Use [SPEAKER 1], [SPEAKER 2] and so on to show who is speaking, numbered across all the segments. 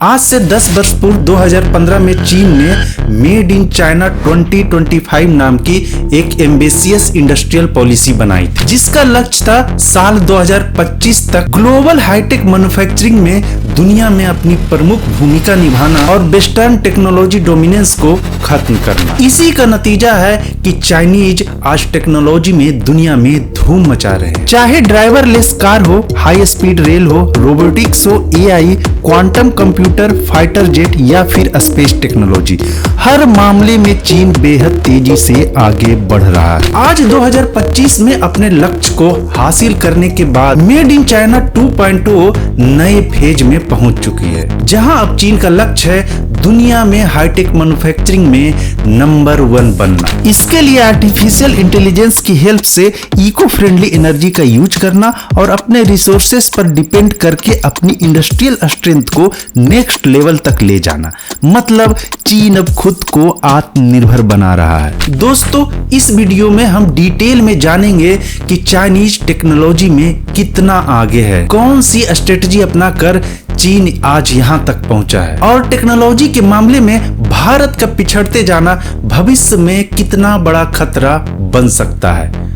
[SPEAKER 1] आज से 10 वर्ष पूर्व 2015 में चीन ने मेड इन चाइना 2025 नाम की एक एम्बिशियस इंडस्ट्रियल पॉलिसी बनाई थी, जिसका लक्ष्य था साल 2025 तक ग्लोबल हाईटेक मैन्युफैक्चरिंग में दुनिया में अपनी प्रमुख भूमिका निभाना और वेस्टर्न टेक्नोलॉजी डोमिनेंस को खत्म करना। इसी का नतीजा है कि चाइनीज आज टेक्नोलॉजी में दुनिया में धूम मचा रहे हैं। चाहे ड्राइवरलेस कार हो, हाई स्पीड रेल हो, रोबोटिक्स हो, AI, quantum computer, fighter jet या फिर स्पेस टेक्नोलॉजी, हर मामले में चीन बेहद तेजी से आगे बढ़ रहा है। आज 2025 में अपने लक्ष्य को हासिल करने के बाद मेड इन चाइना 2.0 नए फेज में पहुंच चुकी है, जहां अब चीन का लक्ष्य है दुनिया में हाईटेक मैन्युफैक्चरिंग में नंबर 1 बनना। इसके लिए आर्टिफिशियल इंटेलिजेंस की हेल्प से इको फ्रेंडली एनर्जी का यूज करना और अपने रिसोर्सेस पर डिपेंड करके अपनी इंडस्ट्रियल स्ट्रेंथ को नेक्स्ट लेवल तक ले जाना। मतलब चीन अब खुद को आत्मनिर्भर बना रहा है। दोस्तों, इस वीडियो में हम डिटेल में जानेंगे कि चाइनीज टेक्नोलॉजी में कितना आगे है, कौन सी स्ट्रेटजी अपनाकर चीन आज यहां तक पहुंचा है और टेक्नोलॉजी के मामले में भारत का पिछड़ते जाना भविष्य में कितना बड़ा खतरा बन सकता है।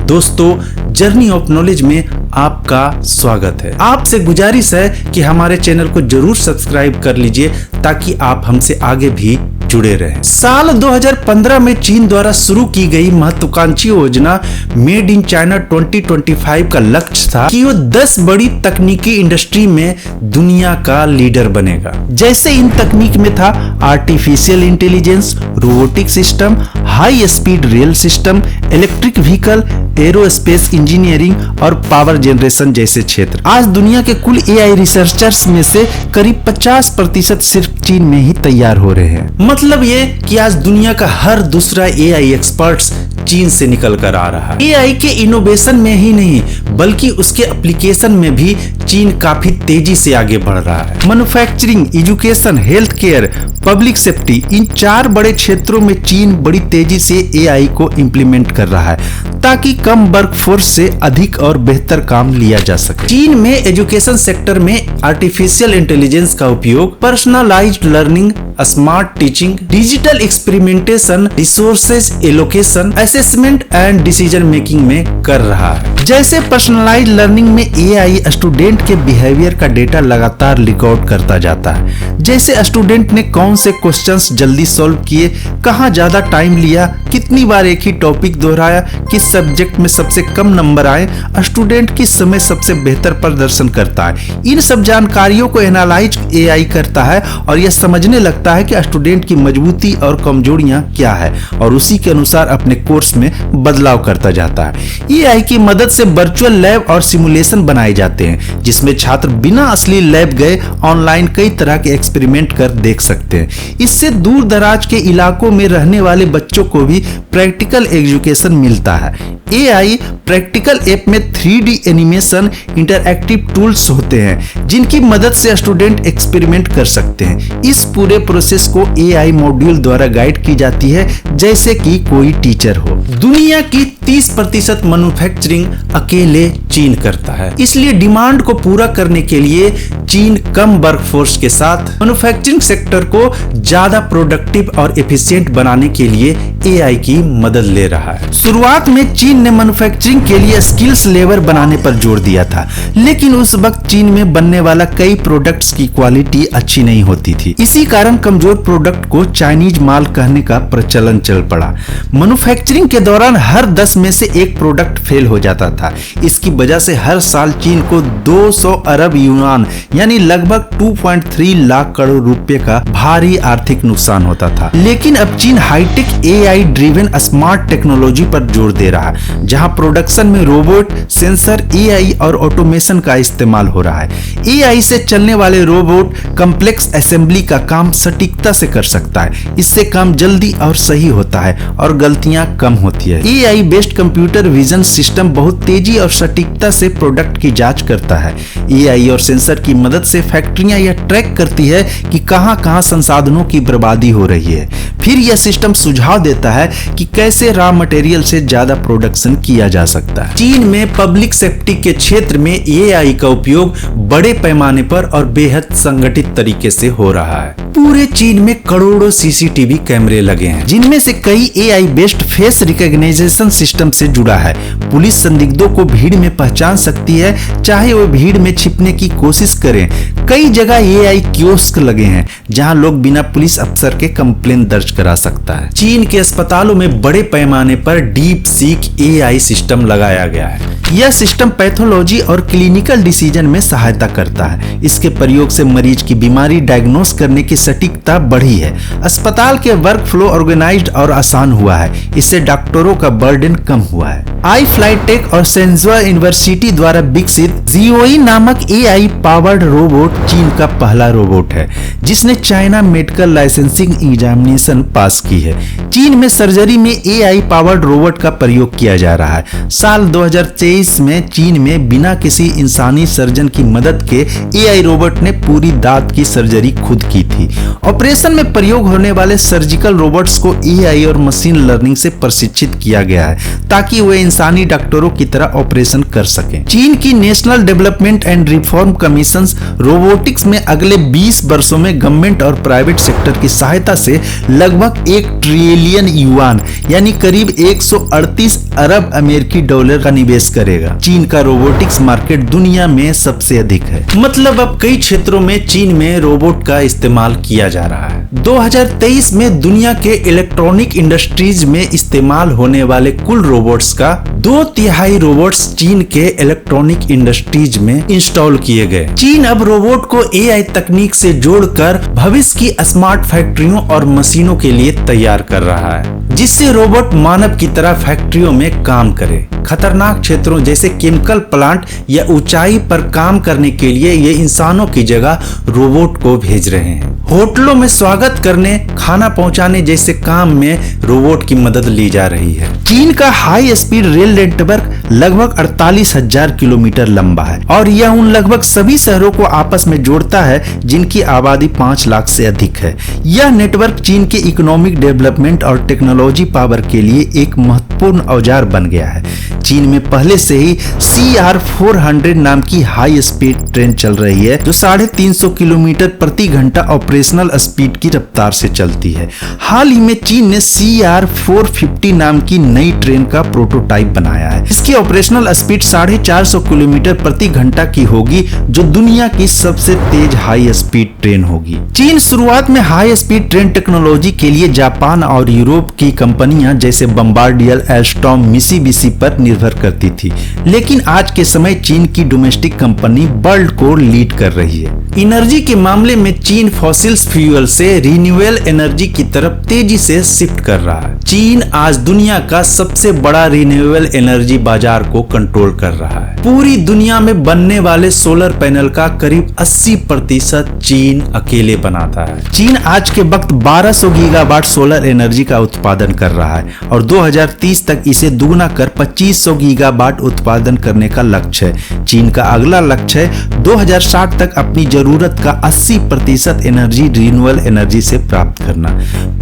[SPEAKER 1] दोस्तों, जर्नी ऑफ नॉलेज में आपका स्वागत है। आपसे गुजारिश है कि हमारे चैनल को जरूर सब्सक्राइब कर लीजिए ताकि आप हमसे आगे भी जुड़े रहें। साल 2015 में चीन द्वारा शुरू की गई महत्वाकांक्षी योजना मेड इन चाइना 2025 का लक्ष्य था कि वो 10 बड़ी तकनीकी इंडस्ट्री में दुनिया का लीडर बनेगा। जैसे इन तकनीक में था artificial intelligence, robotic system, high speed rail system, electric vehicle, aerospace engineering और पावर जनरेशन जैसे क्षेत्र। आज दुनिया के कुल एआई रिसर्चर्स में से करीब 50% सिर्फ चीन में ही तैयार हो रहे हैं। मतलब ये कि आज दुनिया का हर दूसरा एआई एक्सपर्ट्स चीन से निकल कर आ रहा है। एआई के इनोवेशन में ही नहीं बल्कि उसके एप्लीकेशन में भी चीन काफी तेजी से आगे बढ़ रहा है। Manufacturing, education, health care, public safety, इन 4 बड़े क्षेत्रों में चीन बड़ी तेजी से एआई को इम्प्लीमेंट कर रहा है ताकि कम वर्कफोर्स से अधिक और बेहतर काम लिया जा सके। चीन में एजुकेशन सेक्टर में आर्टिफिशियल इंटेलिजेंस का उपयोग personalised learning, smart teaching, digital experimentation, resources allocation, assessment and decision making में कर रहा है। जैसे पर्सनलाइज्ड लर्निंग में एआई स्टूडेंट के बिहेवियर का डेटा लगातार रिकॉर्ड करता जाता है। जैसे स्टूडेंट ने कौन से क्वेश्चंस जल्दी सॉल्व किए, कहाँ ज्यादा टाइम लिया, कितनी बार एक ही टॉपिक दोहराया, किस सब्जेक्ट में सबसे कम नंबर आए, स्टूडेंट किस समय सबसे बेहतर प्रदर्शन करता है। इन सब जानकारियों को एनालाइज एआई करता है और यह समझने लगता है कि स्टूडेंट की मजबूती और कमजोरियां क्या है और उसी के अनुसार अपने कोर्स में बदलाव करता जाता है। एआई की मदद से वर्चुअल लैब और सिमुलेशन बनाए जाते हैं जिसमें छात्र बिना असली लैब गए ऑनलाइन कई तरह के एक्सपेरिमेंट कर देख सकते हैं। इससे दूर दराज के इलाकों में रहने वाले बच्चों को भी प्रैक्टिकल एजुकेशन मिलता है। एआई प्रैक्टिकल ऐप में 3D एनिमेशन, इंटरएक्टिव टूल्स होते हैं जिनकी मदद से स्टूडेंट एक्सपेरिमेंट कर सकते हैं। इस पूरे प्रोसेस को एआई मॉड्यूल द्वारा गाइड की जाती है जैसे कि कोई टीचर हो। दुनिया की 30% मैन्युफैक्चरिंग अकेले चीन करता है, इसलिए डिमांड को पूरा करने के लिए चीन कम वर्कफोर्स के साथ मैन्युफैक्चरिंग सेक्टर को ज्यादा प्रोडक्टिव और एफिशिएंट बनाने के लिए एआई की मदद ले रहा है। शुरुआत में चीन ने मैन्युफैक्चरिंग के लिए स्किल्स लेबर बनाने पर जोर दिया था, लेकिन उस वक्त चीन में बनने वाला कई प्रोडक्ट्स की क्वालिटी अच्छी नहीं होती थी। इसी कारण कमजोर प्रोडक्ट को चाइनीज माल कहने का प्रचलन चल पड़ा। मैन्युफैक्चरिंग के दौरान हर 10 में से एक प्रोडक्ट फेल हो जाता था। इसकी वजह से हर साल चीन को 200 अरब युआन यानी लगभग 2.3 लाख करोड़ रुपए का भारी आर्थिक नुकसान होता था। लेकिन अब चीन hi-tech AI driven smart technology पर जोर दे रहा है, जहां प्रोडक्शन में रोबोट, सेंसर, एआई और ऑटोमेशन का इस्तेमाल हो रहा है। एआई से चलने वाले रोबोट कॉम्प्लेक्स असेंबली का काम सटीकता से कर सकता है। इससे काम जल्दी और सही होता है और गलतियां कम कम होती है। AI based computer vision system बहुत तेजी और सटीकता से प्रोडक्ट की जांच करता है। AI और सेंसर की मदद से फैक्ट्रियां यह ट्रैक करती है कि कहां संसाधनों की बर्बादी हो रही है। फिर यह सिस्टम सुझाव देता है कि कैसे रॉ मटेरियल से ज्यादा प्रोडक्शन किया जा सकता है। चीन में पब्लिक सेफ्टी के क्षेत्र में AI का उपयोग बड़े पैमाने पर और बेहद संगठित तरीके से हो रहा है। पूरे चीन में करोड़ों CCTV कैमरे लगे हैं, जिनमें से कई AI based face recognition system से जुड़ा है। पुलिस संदिग्धों को भीड़ में पहचान सकती है, चाहे वो भीड़ में छिपने की कोशिश करें। कई जगह AI कियोस्क लगे हैं, जहां लोग बिना पुलिस अफसर के कंप्लेन दर्ज करा सकता है। चीन के अस्पतालों में बड़े पैमाने पर डीप सीक AI सिस्टम लगाया गया है। यह सिस्टम पैथोलॉजी और क्लिनिकल डिसीजन में सहायता करता है। इसके प्रयोग से मरीज की बीमारी डायग्नोस करने की सटीकता बढ़ी है। अस्पताल के वर्क फ्लो ऑर्गेनाइज्ड और आसान हुआ है। इससे डॉक्टरों का बर्डन कम हुआ है। iFlytek और सेंजुआ यूनिवर्सिटी द्वारा विकसित ZIOE नामक AI पावर्ड रोबोट चीन का पहला रोबोट है, जिसने चाइना मेडिकल लाइसेंसिंग एग्जामिनेशन पास की है। चीन में सर्जरी में AI पावर्ड रोबोट का प्रयोग किया जा रहा है। साल 2023 में चीन में बिना किसी इंसानी सर्जन की मदद के AI रोबोट ने पूरी दांत की सर्जरी खुद की थी। ऑपरेशन में प्रयोग होने वाले सर्जिकल रोबोट्स को AI और मशीन लर्निंग से प्रशिक्षित किया गया है, ताकि वे इंसानी डॉक्टरों की तरह ऑपरेशन कर सकें। चीन की national development and reform commission robotics में अगले 20 वर्षों में गवर्नमेंट और प्राइवेट सेक्टर की सहायता से लगभग 1 ट्रिलियन युआन यानी करीब 138 अरब अमेरिकी डॉलर का निवेश करेगा। चीन का रोबोटिक्स मार्केट दुनिया में सबसे अधिक है। मतलब अब कई क्षेत्रों में चीन में रोबोट का इस्तेमाल किया जा रहा है। 2023 में दुनिया के इलेक्ट्रॉनिक इंडस्ट्रीज में इस्तेमाल होने वाले कुल रोबोट्स का 2/3 रोबोट्स चीन के इलेक्ट्रॉनिक इंडस्ट्रीज में इंस्टॉल किए गए। चीन अब रोबोट को AI तकनीक से जोड़कर भविष्य की स्मार्ट फैक्ट्रियों और मशीनों के लिए तैयार कर रहा है, जिससे रोबोट मानव की तरह फैक्ट्रियों में काम करे। खतरनाक क्षेत्रों जैसे केमिकल प्लांट या ऊंचाई पर काम करने के लिए ये इंसानों की जगह रोबोट को भेज रहे हैं। होटलों में स्वागत करने, खाना पहुंचाने जैसे काम में रोबोट की मदद ली जा रही है। चीन का हाई स्पीड रेल नेटवर्क लगभग 48,000 किलोमीटर लंबा है और यह उन लगभग सभी शहरों को आपस में जोड़ता है जिनकी आबादी 5 लाख से अधिक है। यह नेटवर्क चीन के इकोनॉमिक डेवलपमेंट और टेक्नोलॉजी पावर के लिए एक महत्वपूर्ण औजार बन गया है। चीन में पहले से ही CR400 नाम की हाई स्पीड ट्रेन चल रही है, जो 350 किलोमीटर प्रति घंटा ऑपरेशनल स्पीड की रफ्तार से चलती है। हाल ही में चीन ने CR450 नाम की नई ट्रेन का प्रोटोटाइप बनाया है। इसकी ऑपरेशनल स्पीड 450 किलोमीटर प्रति घंटा की होगी, जो दुनिया की सबसे तेज हाई स्पीड ट्रेन होगी। चीन शुरुआत में हाई स्पीड ट्रेन टेक्नोलॉजी के लिए जापान और यूरोप की कंपनियां जैसे बम्बार्डियर, एल्स्टॉम, मित्सुबिशी पर निर्भर करती थी, लेकिन आज के समय चीन की डोमेस्टिक कंपनी वर्ल्ड को लीड कर रही है। एनर्जी के मामले में चीन फॉसिल्स फ्यूल से रिन्यूएबल एनर्जी की तरफ तेजी से शिफ्ट कर रहा है। चीन आज दुनिया का सबसे बड़ा रिन्यूएबल एनर्जी बाजार को कंट्रोल कर रहा है। पूरी दुनिया में बनने वाले सोलर पैनल का करीब 80% चीन अकेले बनाता है। चीन आज के वक्त 1200 गीगावाट सोलर एनर्जी का उत्पादन कर रहा है और 2030 तक इसे दुगना कर 2500 गीगावाट उत्पादन करने का लक्ष्य है। चीन का अगला लक्ष्य है 2060 तक अपनी जरूरत का 80% एनर्जी रिन्यूएबल एनर्जी से प्राप्त करना।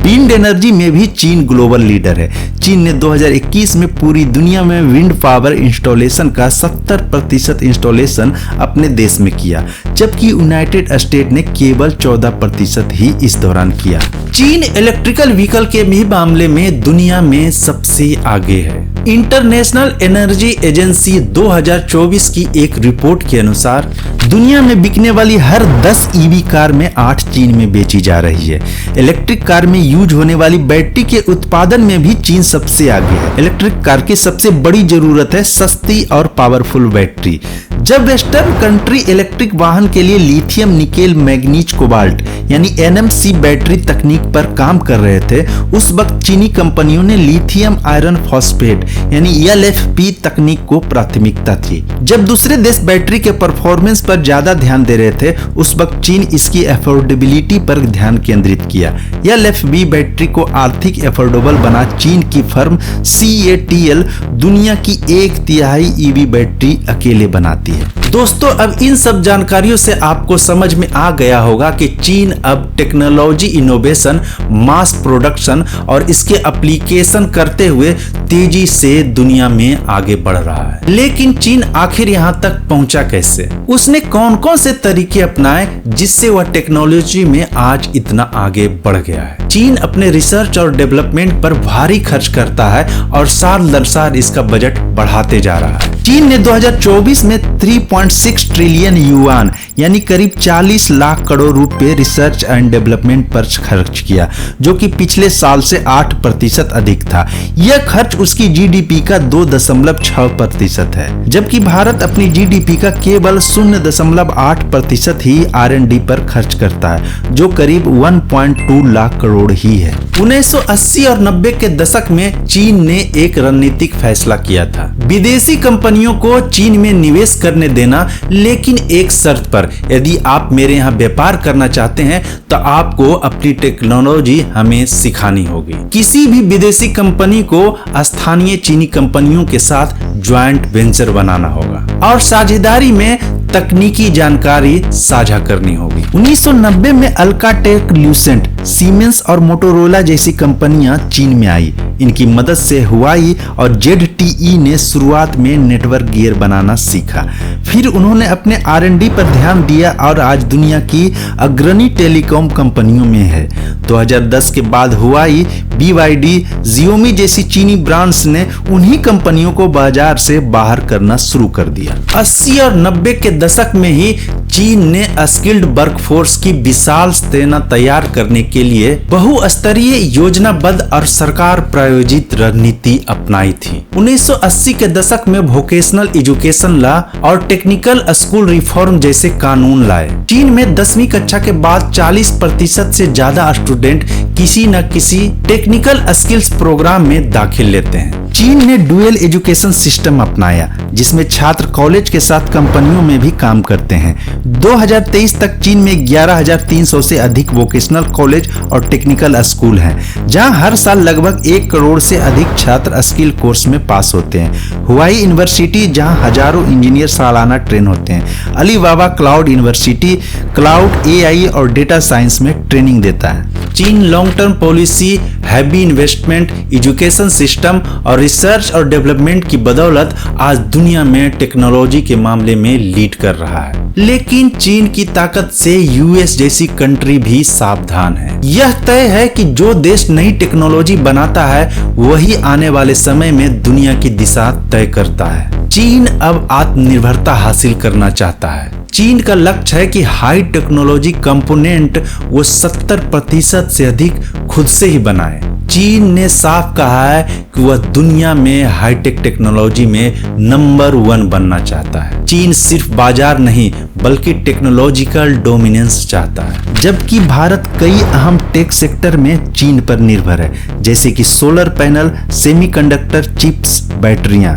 [SPEAKER 1] विंड एनर्जी में भी चीन ग्लोबल लीडर है। चीन ने 2021 में पूरी दुनिया में विंड पावर इंस्टॉलेशन का 70% इंस्टॉलेशन अपने देश में किया, जबकि यूनाइटेड स्टेट ने केवल 14% ही इस दौरान किया। चीन इलेक्ट्रिकल व्हीकल के भी मामले में दुनिया में सबसे आगे है। इंटरनेशनल एनर्जी एजेंसी 2024 की एक रिपोर्ट के अनुसार दुनिया में बिकने वाली हर 10 ईवी कार में 8 चीन में बेची जा रही है। इलेक्ट्रिक कार में यूज होने वाली बैटरी के उत्पादन में भी चीन सबसे आगे है। इलेक्ट्रिक कार की सबसे बड़ी जरूरत है सस्ती और पावरफुल बैटरी। जब वेस्टर्न कंट्री इलेक्ट्रिक वाहन के लिए लिथियम, निकेल, मैग्नीज, कोबाल्ट यानी NMC बैटरी तकनीक पर काम कर रहे थे, उस वक्त चीनी कंपनियों ने लिथियम आयरन फॉस्फेट यानी LFP तकनीक को प्राथमिकता थी। जब दूसरे देश बैटरी के परफॉर्मेंस पर ज्यादा ध्यान दे रहे थे, उस वक्त चीन इसकी अफोर्डेबिलिटी पर ध्यान केंद्रित किया। LFP बैटरी को आर्थिक अफोर्डेबल बना चीन की फर्म CATL दुनिया की 1/3 EV बैटरी अकेले बनाती है। दोस्तों, अब इन सब जानकारियों से आपको समझ में आ गया होगा कि चीन अब टेक्नोलॉजी इनोवेशन, मास प्रोडक्शन और इसके एप्लीकेशन करते हुए तेजी से दुनिया में आगे बढ़ रहा है। लेकिन चीन आखिर यहाँ तक पहुंचा कैसे? उसने कौन कौन से तरीके अपनाए जिससे वह टेक्नोलॉजी में आज इतना आगे बढ़ गया है? चीन अपने रिसर्च और डेवलपमेंट पर भारी खर्च करता है और साल दर साल इसका बजट बढ़ाते जा रहा है। चीन ने 2024 में 3.6 ट्रिलियन युआन यानी करीब 40 लाख करोड़ रुपए रिसर्च एंड डेवलपमेंट पर खर्च किया, जो कि पिछले साल से 8% अधिक था। यह खर्च उसकी GDP का 2.6% है, जबकि भारत अपनी GDP का केवल 0.8% ही R&D पर खर्च करता है, जो करीब 1.2 लाख करोड़ ही है। 1980 और 90 के दशक में चीन ने एक रणनीतिक फैसला किया था, विदेशी कंपनियों को चीन में निवेश करने देना, लेकिन एक शर्त पर, यदि आप मेरे यहाँ व्यापार करना चाहते हैं तो आपको अपनी टेक्नोलॉजी हमें सिखानी होगी। किसी भी विदेशी कंपनी को स्थानीय चीनी कंपनियों के साथ ज्वाइंट वेंचर बनाना होगा और साझेदारी में तकनीकी जानकारी साझा करनी होगी। 1990 में अल्काटेक, ल्यूसेंट, सीमेंस और मोटोरोला जैसी कंपनियां चीन में आई। इनकी मदद से हुआई और ZTE ने शुरुआत में नेटवर्क गियर बनाना सीखा। फिर उन्होंने अपने R&D पर ध्यान दिया और आज दुनिया की अग्रणी टेलीकॉम कंपनियों में है। 2010 के बाद हुआई, BYD, Xiaomi जैसी चीनी ब्रांड्स ने उन्हीं कंपनियों को बाजार से बाहर करना शुरू कर दिया। 80 और 90 के दशक में ही चीन ने स्किल्ड वर्कफोर्स की विशाल सेना तैयार करने के लिए बहुस्तरीय, योजनाबद्ध और सरकार प्रायोजित रणनीति अपनाई थी। 1980 के दशक में वोकेशनल एजुकेशन लॉ और टेक्निकल स्कूल रिफॉर्म जैसे कानून लाए। चीन में 10वीं कक्षा के बाद 40% से ज्यादा स्टूडेंट किसी न किसी टेक्निकल स्किल्स प्रोग्राम में दाखिल लेते हैं। चीन ने डुअल एजुकेशन सिस्टम अपनाया, जिसमें छात्र कॉलेज के साथ कंपनियों में भी काम करते हैं। 2023 तक चीन में 11,300 से अधिक वोकेशनल कॉलेज और टेक्निकल स्कूल हैं, जहां हर साल लगभग 1 करोड़ से अधिक छात्र स्किल कोर्स में पास होते हैं। हुआई यूनिवर्सिटी, जहां हजारों इंजीनियर सालाना ट्रेन होते हैं। Alibaba cloud university cloud, AI और डेटा साइंस में ट्रेनिंग देता है। चीन long term policy, heavy investment, education system और रिसर्च और डेवलपमेंट की बदौलत आज दुनिया में टेक्नोलॉजी के मामले में लीड कर रहा है। लेकिन चीन की ताकत से US जैसी कंट्री भी सावधान है। यह तय है कि जो देश नई टेक्नोलॉजी बनाता है वही आने वाले समय में दुनिया की दिशा तय करता है। चीन अब आत्मनिर्भरता हासिल करना चाहता है। चीन का लक्ष्य है कि हाई टेक्नोलॉजी कंपोनेंट वो 70% से अधिक खुद से ही बनाए। चीन ने साफ कहा है कि वह दुनिया में हाईटेक टेक्नोलॉजी में नंबर 1 बनना चाहता है। चीन सिर्फ बाजार नहीं बल्कि टेक्नोलॉजिकल डोमिनेंस चाहता है, जबकि भारत कई अहम टेक सेक्टर में चीन पर निर्भर है, जैसे कि सोलर पैनल, सेमीकंडक्टर चिप्स, बैटरियां।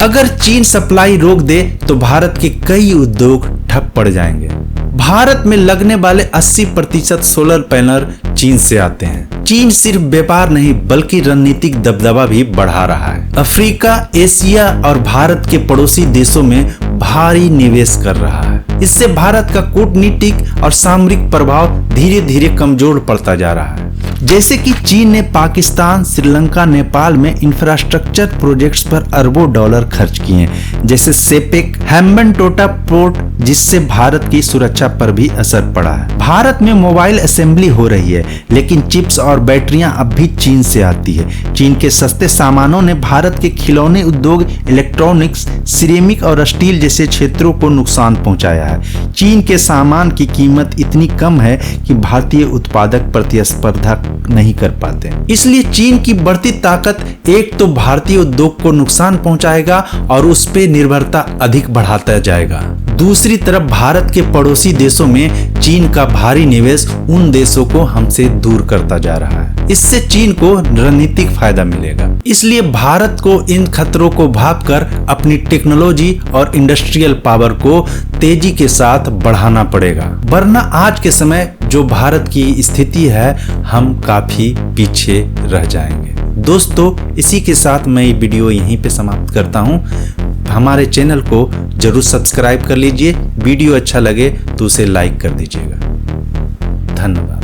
[SPEAKER 1] अगर चीन सप्लाई रोक दे तो भारत के कई उद्योग ठप पड़ जाएंगे। भारत में लगने वाले 80% सोलर पैनल चीन से आते हैं। चीन सिर्फ व्यापार नहीं बल्कि रणनीतिक दबदबा भी बढ़ा रहा है। अफ्रीका, एशिया और भारत के पड़ोसी देशों में भारी निवेश कर रहा है। इससे भारत का कूटनीतिक और सामरिक प्रभाव धीरे धीरे कमजोर पड़ता जा रहा है। जैसे कि चीन ने पाकिस्तान, श्रीलंका, नेपाल में इंफ्रास्ट्रक्चर प्रोजेक्ट्स पर अरबों डॉलर खर्च किए, जैसे सेपेक, हैम्बनटोटा पोर्ट, जिससे भारत की सुरक्षा पर भी असर पड़ा है। भारत में मोबाइल असेंबली हो रही है, लेकिन चिप्स और बैटरियां अब भी चीन से आती है। चीन के सस्ते सामानों ने भारत के खिलौने उद्योग, इलेक्ट्रॉनिक्स, सिरेमिक और स्टील जैसे क्षेत्रों को नुकसान पहुंचाया है। चीन के सामान की कीमत इतनी कम है कि भारतीय उत्पादक प्रतिस्पर्धा नहीं कर पाते। इसलिए चीन की बढ़ती ताकत एक तो भारतीय उद्योग को नुकसान पहुंचाएगा और उस पर निर्भरता अधिक बढ़ाता जाएगा। दूसरी तरफ भारत के पड़ोसी देशों में चीन का भारी निवेश उन देशों को हमसे दूर करता जा रहा है। इससे चीन को रणनीतिक फायदा मिलेगा। इसलिए भारत को इन खतरों को भांपकर अपनी टेक्नोलॉजी और इंडस्ट्रियल पावर को तेजी के साथ बढ़ाना पड़ेगा, वरना आज के समय जो भारत की स्थिति है हम काफी पीछे रह जाएंगे। दोस्तों, इसी के साथ मैं ये वीडियो यहीं पे समाप्त करता हूँ। हमारे चैनल को जरूर सब्सक्राइब कर लीजिए। वीडियो अच्छा लगे तो उसे लाइक कर दीजिएगा। धन्यवाद।